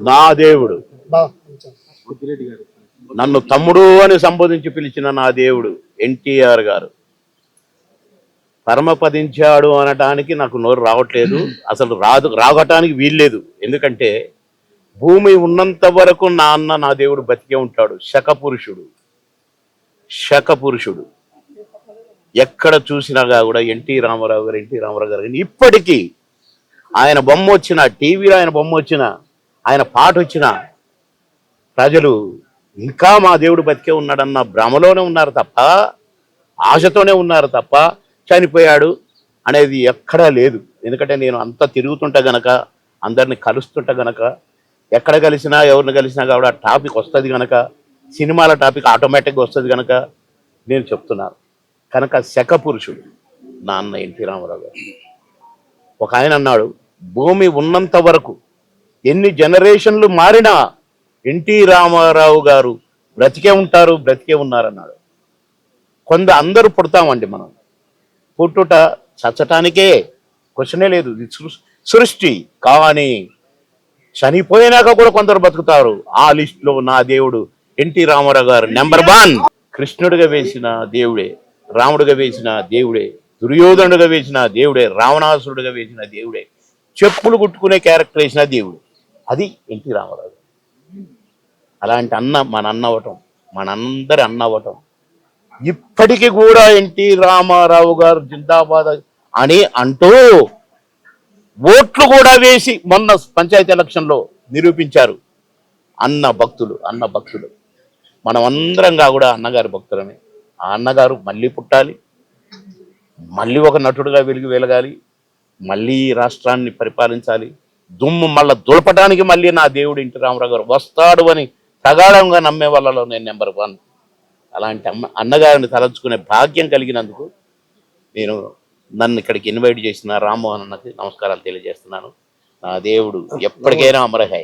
నా దేవుడు, నన్ను తమ్ముడు అని సంబోధించి పిలిచిన నా దేవుడు ఎన్టీఆర్ గారు పరమపదించాడు అనటానికి నాకు నోరు రావట్లేదు. అసలు రావటానికి వీల్లేదు. ఎందుకంటే భూమి ఉన్నంత వరకు నా దేవుడు బతికే ఉంటాడు. శకపురుషుడు. ఎక్కడ చూసినా కూడా ఎన్టీ రామారావు గారు ఇప్పటికీ ఆయన బొమ్మ వచ్చిన, టీవీలో ఆయన బొమ్మ వచ్చిన, ఆయన పాట వచ్చిన ప్రజలు ఇంకా మా దేవుడు బతికే ఉన్నాడన్న భ్రమలోనే ఉన్నారు తప్ప, ఆశతోనే ఉన్నారు తప్ప చనిపోయాడు అనేది ఎక్కడా లేదు. ఎందుకంటే నేను అంతా తిరుగుతుంటా గనక, అందరిని కలుస్తుంటా గనక, ఎక్కడ కలిసినా ఎవరిని కలిసినా కూడా టాపిక్ వస్తుంది కనుక, సినిమాల టాపిక్ ఆటోమేటిక్గా వస్తుంది కనుక నేను చెప్తున్నాను. కనుక శకపురుషుడు నా అన్న ఎన్టీ రామారావు గారు. ఒక ఆయన అన్నాడు, భూమి ఉన్నంత వరకు ఎన్ని జనరేషన్లు మారినా ఎన్టీ రామారావు గారు బ్రతికే ఉంటారు, బ్రతికే ఉన్నారన్నాడు. అందరూ పుడతామండి. మనం పుట్టుట చచ్చటానికే క్వశ్చనే లేదు. ఇది సృష్టి. కానీ చనిపోయినాక కూడా కొందరు బతుకుతారు. ఆ లిస్టులో నా దేవుడు ఎన్టీ రామారావు గారు నెంబర్ 1. కృష్ణుడిగా వేసిన దేవుడే, రాముడిగా వేసిన దేవుడే, దుర్యోధనుడిగా వేసిన దేవుడే, రావణాసురుడిగా వేసిన దేవుడే, చెప్పులు కుట్టుకునే క్యారెక్టర్ వేసిన దేవుడు. అది ఎన్టీ రామారావు. అలాంటి అన్న మన అన్న అవ్వటం, మనందరి అన్న అవ్వటం, ఇప్పటికీ కూడా ఎన్టీ రామారావు గారు జిందాబాద్ అని అంటూ ఓట్లు కూడా వేసి మొన్న పంచాయతీ ఎలక్షన్లో నిరూపించారు. అన్న భక్తులు. మనం అందరంగా కూడా అన్నగారి భక్తులమే. ఆ అన్నగారు మళ్ళీ పుట్టాలి, మళ్ళీ ఒక నటుడుగా వెలగాలి, మళ్ళీ రాష్ట్రాన్ని పరిపాలించాలి. దుమ్ము మళ్ళీ దులపడానికి మళ్ళీ నా దేవుడు ఎన్టీ రామారావు గారు వస్తాడు అని ప్రగాఢంగా నమ్మే వాళ్ళలో నేను నెంబర్ 1. అలాంటి అన్నగారిని తలంచుకునే భాగ్యం కలిగినందుకు నన్ను ఇక్కడికి ఇన్వైట్ చేసిన రామ్మోహన్ అన్నకి నమస్కారాలు తెలియజేస్తున్నాను. నా దేవుడు ఎప్పటికైనా అమరహే.